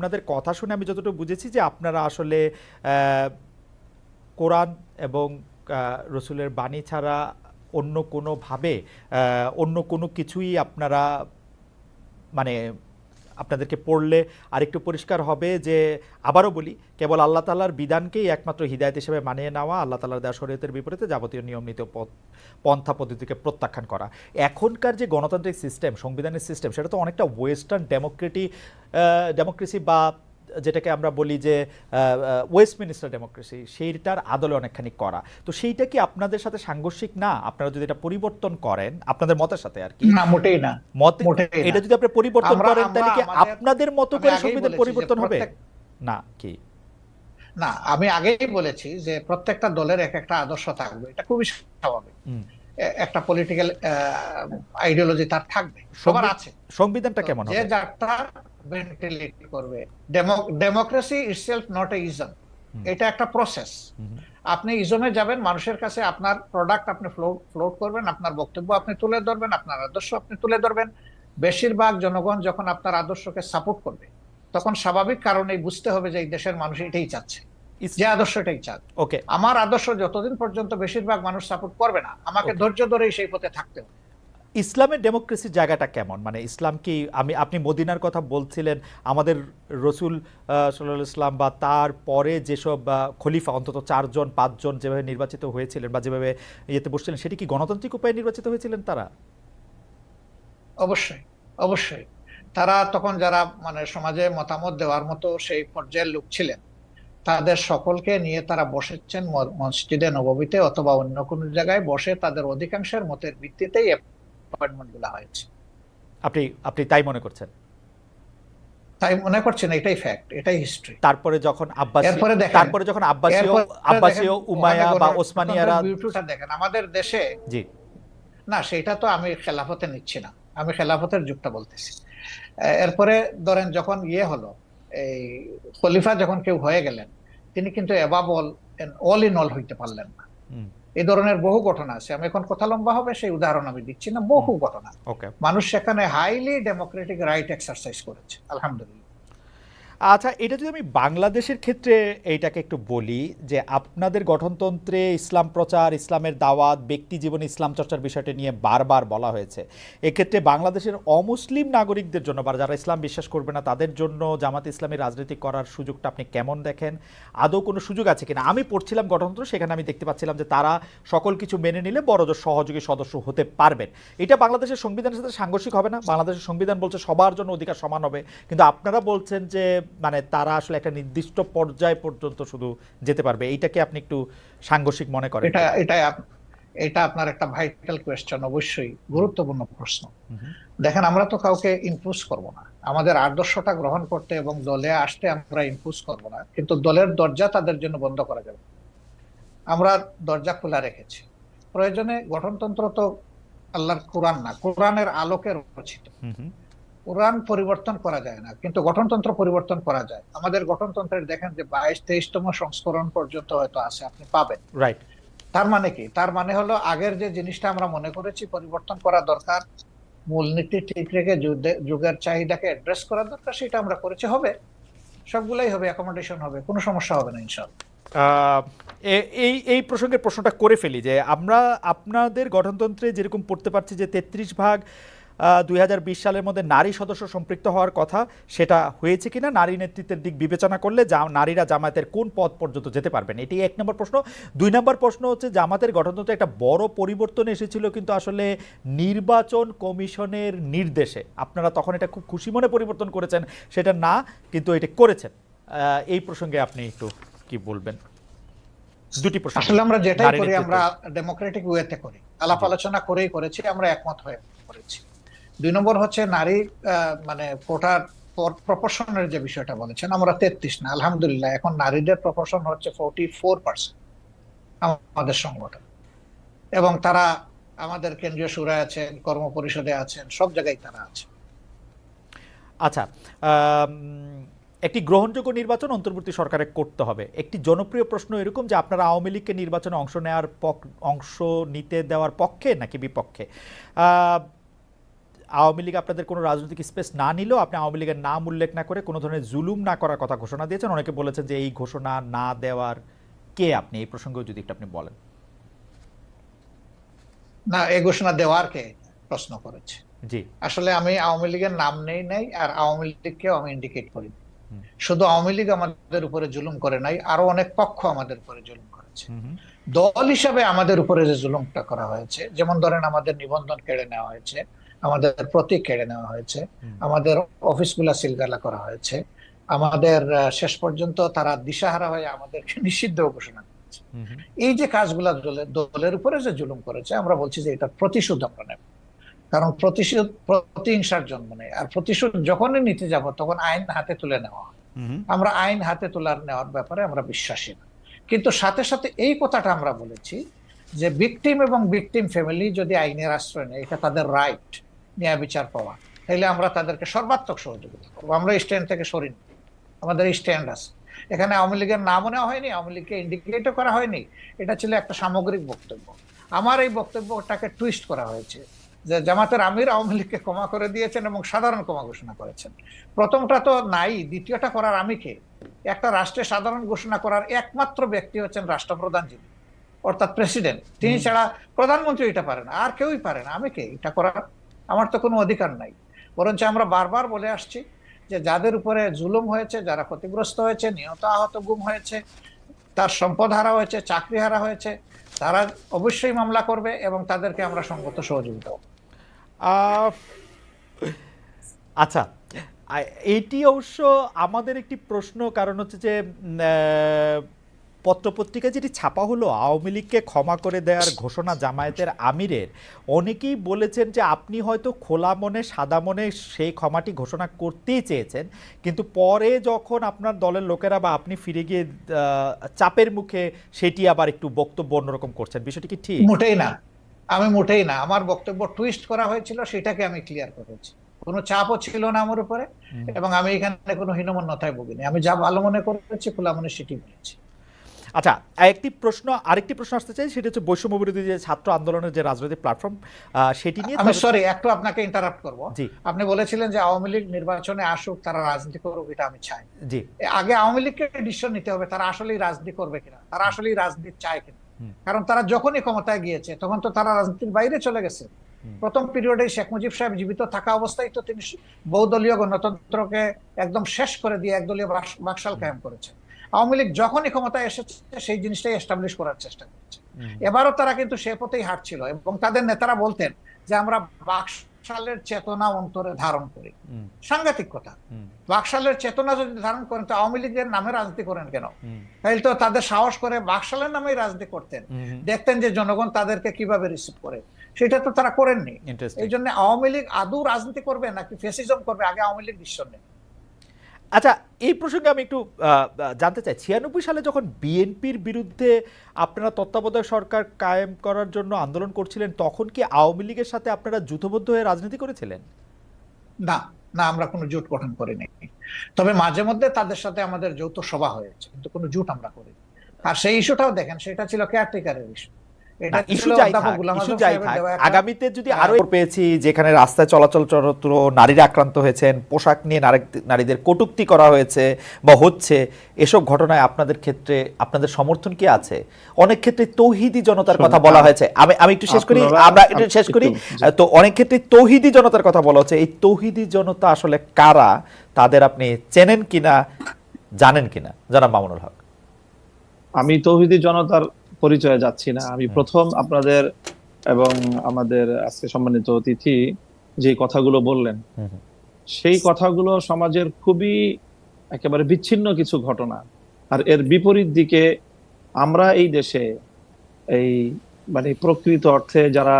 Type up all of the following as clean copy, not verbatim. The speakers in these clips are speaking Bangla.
আপনাদের কথা শুনে আমি যতটুকু বুঝেছি যে আপনারা আসলে কোরআন এবং রসুলের বাণী ছাড়া অন্য কোনোভাবে অন্য কোনো কিছুই আপনারা মানে আপনাদেরকে পড়লে আরেকটু পরিষ্কার হবে যে আবারও বলি কেবল আল্লাহ তাআলার বিধানকেই একমাত্র হিদায়াত হিসেবে মানিয়ে নেওয়া, আল্লাহ তাআলার দেওয়া শরীয়তের বিপরীতে যাবতীয় নিয়ম নীতি পন্থা পদ্ধতিকে প্রত্যাখ্যান করা। এখনকার যে গণতান্ত্রিক সিস্টেম, সংবিধানের সিস্টেম, সেটা তো অনেকটা ওয়েস্টার্ন ডেমোক্রেসি বা যেটাকে আমরা বলি যে ওয়েস্টমিনিস্টার ডেমোক্রেসি, সেইটার আদলে অনেকখানি করা। তো সেইটা কি আপনাদের সাথে সাংঘর্ষিক না? আপনারা যদি এটা পরিবর্তন করেন আপনাদের মতের সাথে আর কি, না, মোটেই না, মতে মোটেই না। এটা যদি আপনি পরিবর্তন করেন তাহলে কি আপনাদের মতো আমি করে আগেই সংবিধান বলেছি যে পরিবর্তন হবে না কি? না, আমি আগেই বলেছি যে প্রত্যেকটা দলের এক একটা আদর্শ থাকবে, এটা খুবই স্বাভাবিক। একটা পলিটিক্যাল আইডিওলজি তার থাকবে, সবার আছে। সংবিধানটা কেমন যে হবে? যারটা ভেন্টিলেট করবে। Democracy itself not a ism, এটা একটা প্রসেস। আপনি ইজমে যাবেন, মানুষের কাছে আপনার প্রোডাক্ট আপনি ফ্লোট করবেন, আপনার বক্তব্য আপনি তুলে ধরবেন, আপনার আদর্শ আপনি তুলে ধরবেন। বেশিরভাগ জনগণ যখন আপনার আদর্শকে সাপোর্ট করবে, তখন স্বাভাবিক কারণেই বুঝতে হবে যে এই দেশের মানুষ এটাই চাচ্ছে, যে আদর্শ এটাই চাচ্ছে। ওকে, আমার আদর্শ যতদিন পর্যন্ত বেশিরভাগ মানুষ সাপোর্ট করবে না, আমাকে ধৈর্য ধরেই সেই পথে থাকতে হবে। ইসলামের ডেমোক্রেসির জায়গাটা কেমন? মানে ইসলাম কি, আপনি মদিনার কথা বলছিলেন, আমাদের রসুল সাল্লাল্লাহু আলাইহি ওয়াসাল্লাম বা তার পরে যেসব খলিফা অন্তত 4 জন 5 জন যেভাবে নির্বাচিত হয়েছিলেন বা যেভাবে ইয়েতে বসছিলেন, সেটি কি গণতান্ত্রিক উপায়ে নির্বাচিত হয়েছিলেন তারা? অবশ্যই, অবশ্যই। তারা তখন যারা মানে সমাজে মতামত দেওয়ার মতো সেই পর্যায়ের লোক ছিলেন, তাদের সকলকে নিয়ে তারা বসেছেন মসজিদে নববীতে অথবা অন্য কোনো জায়গায় বসে, তাদের অধিকাংশের মতের ভিত্তিতেই অ্যাপয়েন্টমেন্ট গুলা হয়েছে। আপনি তাই মনে করছেন? তাই মনে করছেন, এটাই ফ্যাক্ট, এটাই হিস্ট্রি। তারপরে যখন আব্বাসীয় উমাইয়া বা ওসমানিয়ারা বিউটিটা দেখেন আমাদের দেশে। জি, না, সেটা তো আমি খেলাফতে নিচ্ছি না, আমি খেলাফতের যুগটা বলতেছি। এরপরে ধরেন যখন হলো, এই খলিফা যখন কেউ হয়ে গেলেন, তিনি কিন্তু অ্যাবাব অল ইন অল হইতে পারলেন না। এই ধরনের বহু ঘটনা আছে, আমি এখন কথা লম্বা হবে, সেই উদাহরণ আমি দিচ্ছি না। বহু ঘটনা, মানুষ সেখানে হাইলি ডেমোক্রেটিক রাইট এক্সারসাইজ করেছে, আলহামদুলিল্লাহ। আচ্ছা, এটা যদি আমি বাংলাদেশের ক্ষেত্রে এইটাকে একটু বলি যে আপনাদের গঠনতন্ত্রে ইসলাম প্রচার, ইসলামের দাওয়াত, ব্যক্তি জীবনে ইসলাম চর্চার বিষয়টি নিয়ে বারবার বলা হয়েছে। এক্ষেত্রে বাংলাদেশের অমুসলিম নাগরিকদের জন্য বা যারা ইসলাম বিশ্বাস করবে না তাদের জন্য জামাতে ইসলামী রাজনীতি করার সুযোগটা আপনি কেমন দেখেন? আদৌ কোনো সুযোগ আছে কিনা? আমি পড়ছিলাম গঠনতন্ত্র, সেখানে আমি দেখতে পাচ্ছিলাম যে তারা সকল কিছু মেনে নিলে বড়জোর সহযোগী সদস্য হতে পারবেন। এটা বাংলাদেশের সংবিধানের সাথে সাংঘর্ষিক হবে না? বাংলাদেশের সংবিধান বলছে সবার জন্য অধিকার সমান হবে, কিন্তু আপনারা বলছেন যে মানে তারা আসলে একটা নির্দিষ্ট পর্যায় পর্যন্ত শুধু যেতে পারবে। এইটাকে আপনি একটু সাংঘর্ষিক মনে করেন? এটা আপনার একটা ভাইটাল কোয়েশ্চেন, অবশ্যই গুরুত্বপূর্ণ প্রশ্ন। দেখেন, আমরা তো কাউকে ইম্পোজ করব না, আমাদের আদর্শটা গ্রহণ করতে এবং দলে আসতে আমরা ইম্পোজ করব না, কিন্তু দলের দরজা তাদের জন্য বন্ধ করা যাবে। আমরা দরজা খোলা রেখেছি। প্রয়োজনে গঠনতন্ত্র তো আল্লাহর কোরআন না, কোরআনের আলোকে রচিত। কোরআন পরিবর্তন করা যায় না, কিন্তু গঠনতন্ত্র পরিবর্তন করা যায়। আমাদের গঠনতন্ত্রের দেখেন যে 22-23তম সংস্করণ পর্যন্ত হয়তো আছে, আপনি পাবেন। রাইট। তার মানে কি? তার মানে হলো আগের যে জিনিসটা আমরা মনে করেছি পরিবর্তন করা দরকার, মূলনীতি ঠিক রেখে যুগের চাহিদাকে অ্যাড্রেস করা দরকার, সেটা আমরা করেছি। হবে, সবগুলাই হবে, অ্যাকোমোডেশন হবে, কোনো সমস্যা হবে না ইনশাআল্লাহ। এই প্রসঙ্গে প্রশ্নটা করে ফেলি যে আমরা আপনাদের গঠনতন্ত্রে যেরকম পড়তে পারছি যে 33 ভাগ 2020 সালের মধ্যে নারী সদস্য সম্পৃক্ত হওয়ার কথা, সেটা হয়েছে কিনা? নারী নেতৃত্বের দিক বিবেচনা করলে নারীরা জামায়াতের কোন পদ পর্যন্ত যেতে পারবেন? এটি 1 নম্বর প্রশ্ন। 2 নম্বর প্রশ্ন হচ্ছে, জামাতের গঠনতন্ত্রে একটা বড় পরিবর্তন এসেছিল কিন্তু আসলে নির্বাচন কমিশনের নির্দেশে। আপনারা তখন এটা খুব খুশি মনে পরিবর্তন করেছেন, সেটা না, কিন্তু এটা করেছেন। এই প্রসঙ্গে আপনি একটু কি বলবেন? দুটি প্রশ্ন। আসলে আমরা যেটাই করি আমরা ডেমোক্রেটিক ওয়েতে করি, আলাপ আলোচনা করেই করেছি, আমরা একমত হয়ে করেছি। 2 নম্বর হচ্ছে নারী মানে কোটার প্রপোর্শনের যে বিষয়টা বলেছেন, আমরা 33 না, আলহামদুলিল্লাহ এখন নারীদের প্রপোর্শন হচ্ছে 44% আমাদের সংগঠন, এবং তারা আমাদের কেন্দ্রীয় সুরায় আছেন, কর্ম পরিষদে আছেন, সব জায়গায় তারা আছে। আচ্ছা, একটি গ্রহণযোগ্য নির্বাচন অন্তর্বর্তী সরকারে করতে হবে। একটি জনপ্রিয় প্রশ্ন এরকম যে আপনারা আওয়ামী লীগকে নির্বাচনে অংশ নিতে দেওয়ার পক্ষে নাকি বিপক্ষে? আওয়ামী লীগ আপনাদের কোনো রাজনৈতিক স্পেস না নিলেও আপনি আওয়ামী লীগের নাম উল্লেখ না করে কোনো ধরনের জুলুম না করার কথা ঘোষণা দিয়েছেন। অনেকে বলেছেন যে এই ঘোষণা না দেওয়ার কে আপনি, এই প্রসঙ্গেও যদি একটু আপনি বলেন। না, এই ঘোষণা দেওয়ার কে প্রশ্ন করেছে? জি। আসলে আমি আওয়ামী লীগের নাম নেই নাই, আর আওয়ামী লীগকেও আমি ইন্ডিকেট করি। হুম। শুধু আওয়ামী লীগ আমাদের উপরে জুলুম করে নাই, আরো অনেক পক্ষ আমাদের উপরে জুলুম করেছে। হুম। দল হিসাবে আমাদের উপরে যে জুলুমটা করা হয়েছে, যেমন ধরেন আমাদের নিবন্ধন কেড়ে নেওয়া হয়েছে, আমাদের প্রতীক কেড়ে নেওয়া হয়েছে, আমাদের অফিসগুলা সিলগালা করা হয়েছে, আমাদের শেষ পর্যন্ত তারা দিশাহারা হয়ে আমাদেরকে নিষিদ্ধ ঘোষণা করেছে। এই যে কাজগুলা দলের উপরে যে জুলুম করেছে, আমরা বলছি যে এটা প্রতিশোধ আমরা নেব। কারণ প্রতিশোধ প্রতিহিংসার জন্ম নেই, আর প্রতিশোধ যখনই নিতে যাব তখন আইন হাতে তুলে নেওয়া হয়। আমরা আইন হাতে তোলার নেওয়ার ব্যাপারে আমরা বিশ্বাসী না। কিন্তু সাথে সাথে এই কথাটা আমরা বলেছি যে ভিকটিম এবং ভিকটিম ফ্যামিলি যদি আইনের আশ্রয় নেয়, এটা তাদের রাইট ন্যায় বিচার পাওয়া, তাহলে আমরা তাদেরকে সর্বাত্মক সহযোগিতা করবো। আমরা স্ট্যান্ড থেকে সরিনি, আমাদের স্ট্যান্ড আছে। এখানে আওয়ামী লীগের নামও নেওয়া হয়নি, আওয়ামী লীগকে ইন্ডিকেটও করা হয়নি। এটা ছিল একটা সামগ্রিক বক্তব্য। আমার এই বক্তব্যটাকে টুইস্ট করা হয়েছে যে জামাতের আমির আওয়ামী লীগকে ক্ষমা করে দিয়েছেন এবং সাধারণ ক্ষমা ঘোষণা করেছেন। প্রথমটা তো নাই, দ্বিতীয়টা করার আমি কে? একটা রাষ্ট্রে সাধারণ ঘোষণা করার একমাত্র ব্যক্তি হচ্ছেন রাষ্ট্রপ্রধান, যিনি অর্থাৎ প্রেসিডেন্ট। তিনি ছাড়া প্রধানমন্ত্রী এটা পারে না, আর কেউই পারে না। আমি কে এটা করার? আমার তো কোনো অধিকার নাই। বরঞ্চ আমরা বারবার বলে আসছি যে যাদের উপরে জুলুম হয়েছে, যারা ক্ষতিগ্রস্ত হয়েছে, নিহত আহত গুম হয়েছে, তার সম্পদ হারা হয়েছে, চাকরি হারা হয়েছে, তারা অবশ্যই মামলা করবে এবং তাদেরকে আমরা সঙ্গত সহযোগিতা করব। আচ্ছা, এইটি অবশ্য আমাদের একটি প্রশ্ন, কারণ হচ্ছে যে পত্রপত্রিকায় যেটি ছাপা হলো আওয়ামী লীগকে ক্ষমা করে দেওয়ার ঘোষণা জামায়াতের আমিরের, অনেকেই বলেছেন যে আপনি হয়তো খোলা মনে সাদা মনে সেই ক্ষমাটি ঘোষণা করতেই চেয়েছেন, কিন্তু পরে যখন আপনার দলের লোকেরা বা আপনি ফিরে গিয়ে চাপের মুখে সেটি আবার একটু বক্তব্য অন্যরকম করছেন। বিষয়টি কি ঠিক? মোটেই না, আমি মোটেই না। আমার বক্তব্য টুইস্ট করা হয়েছিল, সেটাকে আমি ক্লিয়ার করেছি। কোনো চাপও ছিল না আমার উপরে, এবং আমি এখানে কোনো হীনমন্যতায় ভুগিনি। আমি যা ভালো মনে করেছি, খোলা মনে সেটি বলেছি। আচ্ছা, আরেকটি প্রশ্ন আসতে চাই, সেটা হচ্ছে বৈষম্য বিরোধী যে ছাত্র আন্দোলনের যে রাজনৈতিক প্ল্যাটফর্ম, সেটি নিয়ে আমি সরি একটু আপনাকে ইন্টারাপ্ট করব। জি। আপনি বলেছিলেন যে আওয়ামী লীগ নির্বাচনে আসুক, তারা রাজনীতি করুক, এটা আমি চাই। জি। আগে আওয়ামী লীগকে ডিসিশন নিতে হবে তারা আসলেই রাজনীতি করবে কিনা, তারা আসলেই রাজনীতি চায় কিনা। কারণ তারা যখনই ক্ষমতায় গিয়েছে তখন তো তারা রাজনীতির বাইরে চলে গেছে। প্রথম পিরিয়ডে শেখ মুজিব সাহেব জীবিত থাকা অবস্থায় তো তিনি বহুদলীয় গণতন্ত্রকে একদম শেষ করে দিয়ে একদলীয় বাকশাল কায়েম করেছে। আওয়ামী লীগ যখনই ক্ষমতায় এসেছে সেই জিনিসটাই এস্টাবলিশ করার চেষ্টা করছে। এবারও তারা কিন্তু সে পথেই হাঁটছিল, এবং তাদের নেতারা বলতেন যে আমরা বাকশালের চেতনা অন্তরে ধারণ করি। সাংঘাতিক কথা। বাকশালের চেতনা যদি ধারণ করেন তো আওয়ামী লীগের নামে রাজনীতি করেন কেন? তাহলে তো তাদের সাহস করে বাকশালের নামেই রাজনীতি করতেন, দেখতেন যে জনগণ তাদেরকে কিভাবে রিসিভ করে। সেটা তো তারা করেননি। এই জন্য আওয়ামী লীগ আদৌ রাজনীতি করবে নাকি ফ্যাসিজম করবে, আগে আওয়ামী লীগ ডিসিশন নেয়। আচ্ছা, এই প্রসঙ্গে আমি একটু জানতে চাই, 96 সালে যখন বিএনপির বিরুদ্ধে আপনারা তত্ত্বাবধায়ক সরকার কায়েম করার জন্য আন্দোলন করছিলেন, তখন কি আওয়ামী লীগের সাথে আপনারা জোটবদ্ধ হয়ে রাজনীতি করেছিলেন? না না, আমরা কোনো জোট গঠন করিনি। তবে মাঝে মধ্যে তাদের সাথে আমাদের যৌথ সভা হয়েছে, কিন্তু কোনো জোট আমরা করিনি। আর সেই ইস্যুটাও দেখেন, সেটা ছিল কেয়ারটেকারের ইস্যু। আগামীতে যদি আরো পেয়েছি যেখানে রাস্তায় চলাচলরত নারীরা আক্রান্ত হয়েছেন, পোশাক নিয়ে নারীদের কটূক্তি করা হয়েছে বা হচ্ছে, এসব ঘটনায় আপনাদের ক্ষেত্রে আপনাদের সমর্থন কি আছে? অনেক ক্ষেত্রে তৌহিদি জনতার কথা বলা হয়েছে। আমি একটু শেষ করি, আমরা একটু শেষ করি। তো অনেক ক্ষেত্রে তৌহিদি জনতার কথা বলা হচ্ছে। এই তৌহিদি জনতা আসলে কারা, তাদের আপনি চেনেন কিনা, জানেন কিনা? জনাব মামুনুল হক। আমি তৌহিদি জনতার পরিচয়ে যাচ্ছি না। আমি প্রথম আপনাদের এবং আমাদের আজকে সম্মানিত অতিথি যে কথাগুলো বললেন, সেই কথাগুলো সমাজের খুবই একেবারে বিচ্ছিন্ন কিছু ঘটনা। আর এর বিপরীত দিকে আমরা এই দেশে এই মানে প্রকৃত অর্থে যারা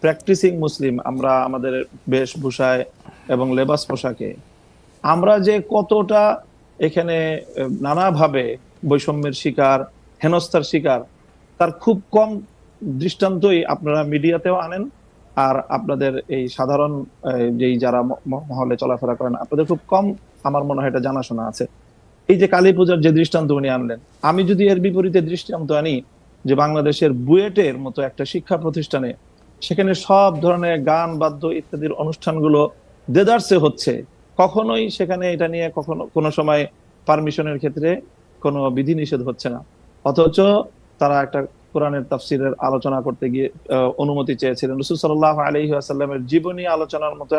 প্র্যাকটিসিং মুসলিম, আমরা আমাদের বেশভূষায় এবং লেবাস পোশাকে আমরা যে কতটা এখানে নানাভাবে বৈষম্যের শিকার, হেনস্থার শিকার, তার খুব কম দৃষ্টান্তই আপনারা মিডিয়াতেও আনেন। আর আপনাদের এই সাধারণ যেই যারা মহলে চলাফেরা করেন, আপনাদের খুব কম আমার মনে হয় এটা জানাশোনা আছে। এই যে কালী পূজার যে দৃষ্টান্ত উনি আনলেন, আমি যদি এর বিপরীতে দৃষ্টান্ত আনি যে বাংলাদেশের বুয়েটের মতো একটা শিক্ষা প্রতিষ্ঠানে সেখানে সব ধরনের গান বাদ্য ইত্যাদির অনুষ্ঠানগুলো দেদারসে হচ্ছে, কখনোই সেখানে এটা নিয়ে কখনো কোনো সময় পারমিশনের ক্ষেত্রে কোনো বিধিনিষেধ হচ্ছে না। অথচ তারা একটা কোরআনের তাফসিরের আলোচনা করতে গিয়ে অনুমতি চেয়েছিলেন। রাসূল সাল্লাল্লাহু আলাইহি ওয়াসাল্লামের জীবনী আলোচনার মতো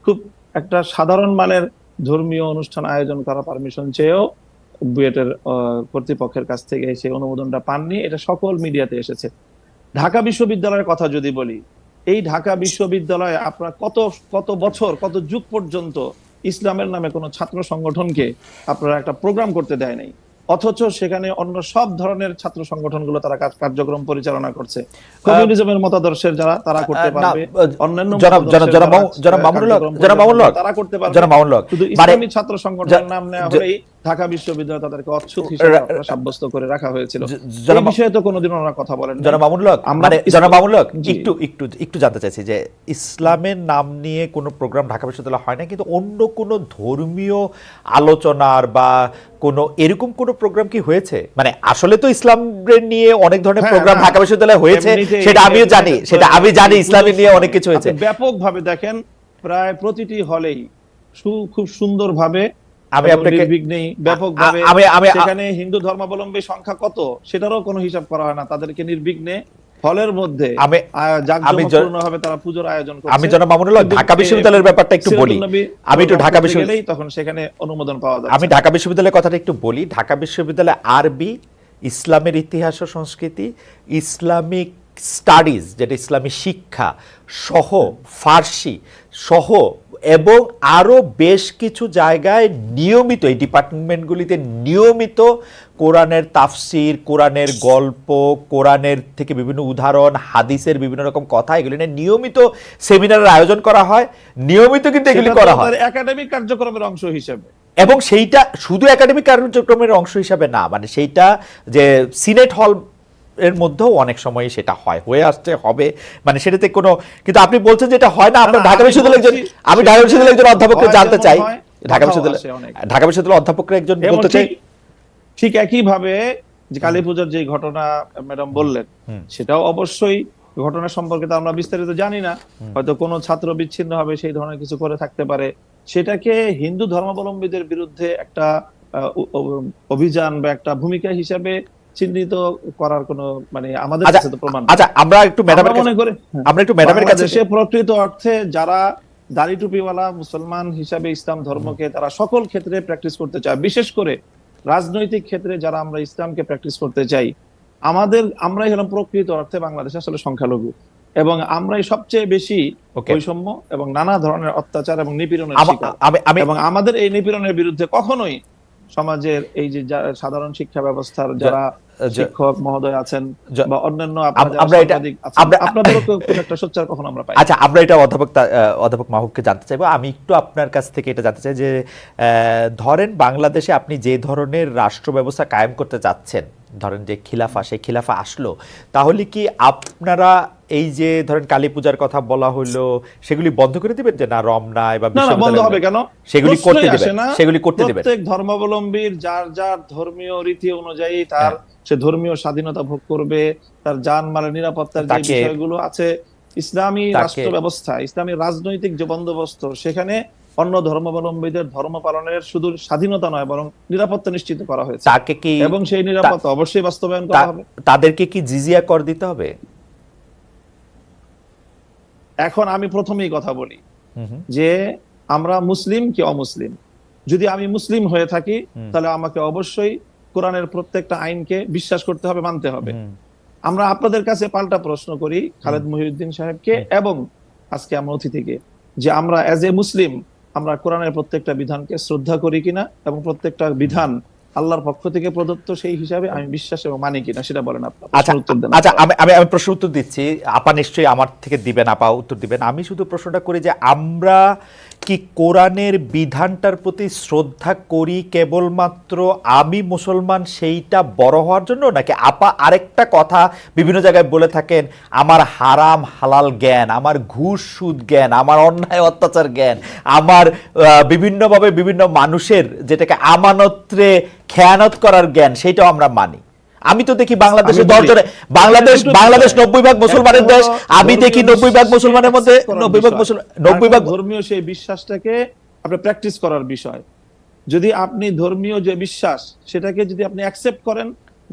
খুব একটা সাধারণ মানের ধর্মীয় অনুষ্ঠান আয়োজন করা পারমিশন চেয়েও বুয়েটের কর্তৃপক্ষের কাছ থেকে সেই অনুমোদনটা পাননি। এটা সকল মিডিয়াতে এসেছে। ঢাকা বিশ্ববিদ্যালয়ের কথা যদি বলি, এই ঢাকা বিশ্ববিদ্যালয়ে আপনার কত বছর, কত যুগ পর্যন্ত ইসলামের নামে কোনো ছাত্র সংগঠনকে আপনারা একটা প্রোগ্রাম করতে দেয় নাই, অথচ সেখানে অন্য সব ধরনের ছাত্র সংগঠনগুলো তারা কার্যক্রম পরিচালনা করছে। কমিউনিজমের মতাদর্শের যারা তারা করতে পারবে, অন্যান্য তারা করতে পারবে, শুধু ইসলামী ছাত্র সংগঠনের নাম নেওয়া হলেই ঢাকা বিশ্ববিদ্যালয় তাদেরকে অচ্ছুত হিসেবে সাব্যস্ত করে রাখা হয়েছিল। এই বিষয়ে তো কোনোদিন ওরা কথা বলেন। একটু জানতে চাইছি যে ইসলামের নাম নিয়ে কোনো প্রোগ্রাম ঢাকা বিশ্ববিদ্যালয় হয় না, কিন্তু অন্য কোনো ধর্মীয় আলোচনার বা কোনো এরকম কোনো প্রোগ্রাম কি হয়েছে? মানে আসলে তো ইসলামের নিয়ে অনেক ধরনের প্রোগ্রাম ঢাকা বিশ্ববিদ্যালয়ে হয়েছে, সেটা আমিও জানি, ইসলামের নিয়ে অনেক কিছু হয়েছে। ব্যাপকভাবে দেখেন, প্রায় প্রতিটি হলেই খুব সুন্দরভাবে আমি আপনাকে ব্যাপকভাবে সেখানে হিন্দু ধর্মাবলম্বী সংখ্যা কত সেটারও কোনো হিসাব করা হয় না, তাদেরকে নির্বিঘ্নে হলের মধ্যে জাঁকজমকপূর্ণভাবে তারা পূজোর আয়োজন করছে। আমি জনাব মামুনুল হক ঢাকা বিশ্ববিদ্যালয়ের ব্যাপারটা একটু বলি। আমি একটু ঢাকা বিশ্ববিদ্যালয়, তখন সেখানে অনুমোদন পাওয়া যায়। আমি ঢাকা বিশ্ববিদ্যালয়ের কথাটা একটু বলি। ঢাকা বিশ্ববিদ্যালয় আরবি, ইসলামের ইতিহাস ও সংস্কৃতি, ইসলামিক স্টাডিজ যেটা ইসলামী শিক্ষা সহ, ফার্সি সহ এবং আরো বেশ কিছু জায়গায় নিয়মিত এই ডিপার্টমেন্টগুলিতে নিয়মিত কোরআনের তাফসির, কোরআনের গল্প, কোরআনের থেকে বিভিন্ন উদাহরণ, হাদিসের বিভিন্ন রকম কথা, এগুলি নিয়ে নিয়মিত সেমিনারের আয়োজন করা হয়। নিয়মিত কিন্তু এগুলি করা হয় একাডেমিক কার্যক্রমের অংশ হিসেবে, এবং সেইটা শুধু একাডেমিক কার্যক্রমের অংশ হিসাবে না, মানে সেইটা যে সিনেট হল এর মধ্যেও অনেক সময় সেটা হয়ে আসছে, হবে, মানে সেটাতে কোনো, কিন্তু আপনি বলছেন যে এটা হয় না। আপনার ঢাকা বিশ্ববিদ্যালয়ের একজন, আমি ঢাকা বিশ্ববিদ্যালয়ের একজন অধ্যাপককে জানতে চাই, ঢাকা বিশ্ববিদ্যালয়ের অধ্যাপককে একজন বলতে চাই, ঠিক একই ভাবে যে কালী পূজার যে ঘটনা ম্যাডাম বললেন, সেটাও অবশ্যই ঘটনা সম্পর্কে তো আমরা বিস্তারিত জানি না, হয়তো কোনো ছাত্র বিচ্ছিন্ন হবে সেই ধরনের কিছু করে থাকতে পারে, সেটাকে হিন্দু ধর্মাবলম্বীদের বিরুদ্ধে একটা অভিযান বা একটা ভূমিকা হিসাবে চিহ্নিত করার কোনো মানে আমাদের কাছে তো প্রমাণ। আচ্ছা, আমরা একটু ম্যাডামের কাছে, সে প্রকৃত অর্থে যারা দাড়ি টুপিওয়ালা মুসলমান হিসাবে ইসলাম ধর্মকে তারা সকল ক্ষেত্রে প্র্যাকটিস করতে চায়, বিশেষ করে রাজনৈতিক ক্ষেত্রে যারা আমরা ইসলামকে প্র্যাকটিস করতে চাই, আমরাই হলাম প্রকৃত অর্থে বাংলাদেশে আসলে সংখ্যালঘু, এবং আমরাই সবচেয়ে বেশি বৈষম্য এবং নানা ধরনের অত্যাচার এবং নিপীড়নের শিকার, এবং আমাদের এই নিপীড়নের বিরুদ্ধে কখনোই সমাজের এই যে সাধারণ শিক্ষা ব্যবস্থার যারা শিক্ষক মহোদয় আছেন বা অন্যান্য আপনাদেরও খুব একটা সোচ্চার কখনো আমরা পাই। আচ্ছা, আমরা এটা অধ্যাপক মাহবুবকে জানতে চাইবো। আমি একটু আপনার কাছ থেকে এটা জানতে চাই যে ধরেন বাংলাদেশে আপনি যে ধরনের রাষ্ট্র ব্যবস্থা কায়েম করতে চাচ্ছেন, ধরেন যে খিলাফা, সেই খিলাফা আসলো, তাহলে কি আপনারা এই যে ধরেন কালী পূজার কথা বলা হলো সেগুলি বন্ধ করে দিবেন? যে না, রমনায় বা বন্ধ হবে কেন, সেগুলি করতে দিবেন? প্রত্যেক ধর্মাবলম্বীর যার যার ধর্মীয় রীতি অনুযায়ী তার সে ধর্মীয় স্বাধীনতা ভোগ করবে, তার জানমালের নিরাপত্তার যে বিষয়গুলো আছে, ইসলামী রাষ্ট্র ব্যবস্থা, ইসলামী রাজনৈতিক যে বন্দোবস্ত, সেখানে অন্য ধর্মাবলম্বীদের ধর্ম পালনের শুধু স্বাধীনতা নয় বরং নিরাপত্তা নিশ্চিত করা হয়েছে, এবং সেই নিরাপত্তা অবশ্যই বাস্তবায়ন করা হবে। তাদেরকে কি জিজিয়া কর দিতে হবে? এখন আমি প্রথমেই কথা বলি যে আমরা মুসলিম কি অমুসলিম, যদি আমি মুসলিম হয়ে থাকি তাহলে আমাকে অবশ্যই কোরআনের প্রত্যেকটা আইনকে বিশ্বাস করতে হবে, মানতে হবে। আমরা আপনাদের কাছে পাল্টা প্রশ্ন করি খালেদ মহিউদ্দিন সাহেবকে এবং আজকে আমরা অতিথিকে, যে আমরা এজ এ মুসলিম আমরা কোরআনের প্রত্যেকটা বিধানকে শ্রদ্ধা করি কিনা, এবং প্রত্যেকটা বিধান আল্লাহর পক্ষ থেকে প্রদত্ত সেই হিসাবে আমি বিশ্বাস এবং মানি কিনা, সেটা বলেন আপনারা। আচ্ছা, আমি প্রশ্ন উত্তর দিচ্ছি, আপা নিশ্চয়ই আমার থেকে দিবেন, আপা উত্তর দিবেন। আমি শুধু প্রশ্নটা করি যে আমরা কি কোরআনের বিধানটার প্রতি শ্রদ্ধা করি কেবলমাত্র আমি মুসলমান সেইটা বড় হওয়ার জন্য, নাকি আপা আরেকটা কথা বিভিন্ন জায়গায় বলে থাকেন, আমার হারাম হালাল জ্ঞান, আমার ঘুষ সুদ জ্ঞান, আমার অন্যায় অত্যাচার জ্ঞান, আমার বিভিন্নভাবে বিভিন্ন মানুষের যেটাকে আমানত্রে খেয়ানত করার জ্ঞান, সেইটাও আমরা মানি। আমি তো দেখি বাংলাদেশে আমি বলি, 10 জনে বাংলাদেশ দুটো বাংলাদেশ বিষয়। 90 ভাগ মুসলমানের একটা দেশ, হলো আমি দেখি ধর্মীয় 90 ভাগ বিশ্বাসকে মুসলমানের মধ্যে accept করার 90 ভাগ বিষয়। মুসলমান আর 90 ভাগ ধর্মীয় সেই বিশ্বাসটাকে আপনি প্র্যাকটিস করার বিষয়। যদি আপনি ধর্মীয় যে বিশ্বাস সেটাকে যদি আপনি অ্যাকসেপ্ট করেন,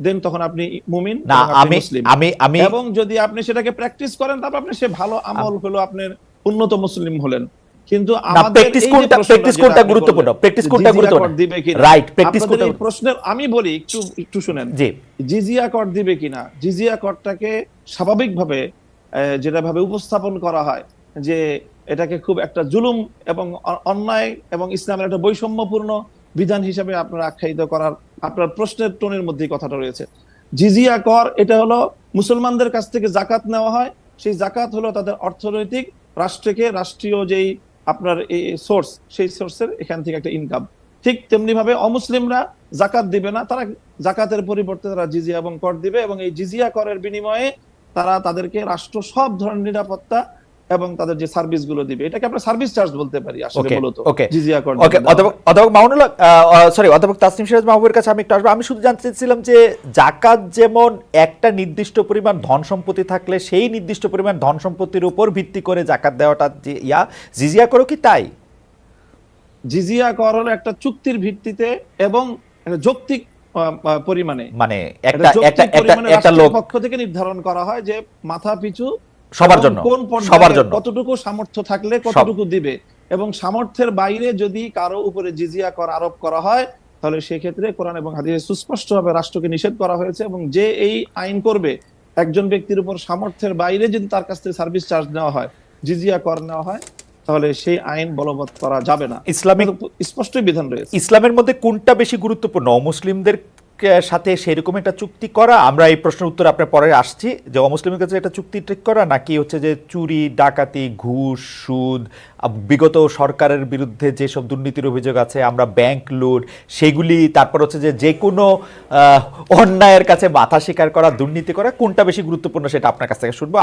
দেন তখন আপনি মুমিন না, এবং আপনি আমি মুসলিম। আমি আমি এবং যদি আপনি সেটাকে প্র্যাকটিস করেন, তারপর আপনি সে ভালো আমল হলো, আপনার উন্নত মুসলিম হলেন। কিন্তু না, আমাদের প্র্যাকটিস এই যে কোনটা প্রশ্নটা প্র্যাকটিস যেটা কোনটা আপনি গুরুত্বপূর্ণ, বললেন, প্র্যাকটিস যে কোনটা জিজিয়া গুরুত্বপূর্ণ, কর দিবে কিনা, রাইট, প্র্যাকটিস আপনাদের কোনটা এই প্রশ্নের আমি বলি একটু শুনেন। জি, জিজিয়া কর দিবে কিনা, জিজিয়া করটাকে স্বাভাবিকভাবে যেটা ভাবে উপস্থাপন করা হয় যে এটাকে খুব একটা জুলুম এবং অন্যায় এবং ইসলামের একটা বৈষম্যপূর্ণ বিধান হিসেবে আপনারা আখ্যায়িত করার আপনার প্রশ্নের টোনের মধ্যে কথাটা রয়েছে। জিজিয়া কর এটা হলো মুসলমানদের কাছ থেকে জাকাত নেওয়া হয়, সেই জাকাত হলো তাদের অর্থনৈতিক রাষ্ট্রীয় যেই আপনার এই সোর্স, সেই সোর্সের এখান থেকে একটা ইনকাম। ঠিক তেমনি ভাবে অমুসলিমরা জাকাত দিবে না, তারা জাকাতের পরিবর্তে তারা জিজিয়া এবং কর দিবে, এবং এই জিজিয়া করের বিনিময়ে তারা তাদেরকে রাষ্ট্র সব ধরনের নিরাপত্তা এবং তাদের যে সার্ভিস গুলো দিবে, এটাকে আমরা সার্ভিস চার্জ বলতে পারি আসলে মূলত জিজিয়া কর। ওকে, অধ্যাপক মামুনুল্লাহ, সরি, অধ্যাপক তাসনিম সিরাজ মাহবুবের কাছে আমি একটু আসবো। আমি শুধু জানতে চাইছিলাম যে জাকাত যেমন একটা নির্দিষ্ট পরিমাণ ধন সম্পত্তি থাকলে সেই নির্দিষ্ট পরিমাণ ধন সম্পত্তির উপর ভিত্তি করে জাকাত দেওয়াটা যে জিজিয়া করো কি তাই? জিজিয়া কর হলো একটা চুক্তির ভিত্তিতে এবং একটা যৌক্তিক পরিমাণে, মানে একটা লোক পক্ষ থেকে নির্ধারণ করা হয় যে মাথা পিছু সবার জন্য, কোন সবার জন্য কতটুকু সামর্থ্য থাকলে কতটুকু দিবে, এবং সামর্থ্যের বাইরে যদি কারো উপরে জিজিয়া কর আরোপ করা হয়, তাহলে সেক্ষেত্রে কোরআন এবং হাদিসে সুস্পষ্টভাবে রাষ্ট্রকে নিষেধ করা হয়েছে, এবং যে এই আইন করবে একজন ব্যক্তির উপর সামর্থ্যের বাইরে যদি তার কাছ থেকে সার্ভিস চার্জ নেওয়া হয়, জিজিয়া কর নেওয়া হয়, তাহলে সেই আইন বলবৎ করা যাবে না। ইসলামিক স্পষ্টই বিধান রয়েছে। ইসলামের মধ্যে কোনটা বেশি গুরুত্বপূর্ণ, অমুসলিমদের সাথে সেরকম একটা চুক্তি করা, আমরা এই প্রশ্নের উত্তর আপনার পরে আসছি, যে অমুসলিমের কাছে একটা চুক্তি ঠিক করা, নাকি হচ্ছে যে চুরি ডাকাতি ঘুষ সুদ, বিগত সরকারের বিরুদ্ধে যেসব দুর্নীতির অভিযোগ আছে, আমরা ব্যাংক লুট সেগুলি, তারপর হচ্ছে যে কোনো অন্যায়ের কাছে মাথা স্বীকার করা, দুর্নীতি করা, কোনটা বেশি গুরুত্বপূর্ণ সেটা আপনার কাছ থেকে শুনবো।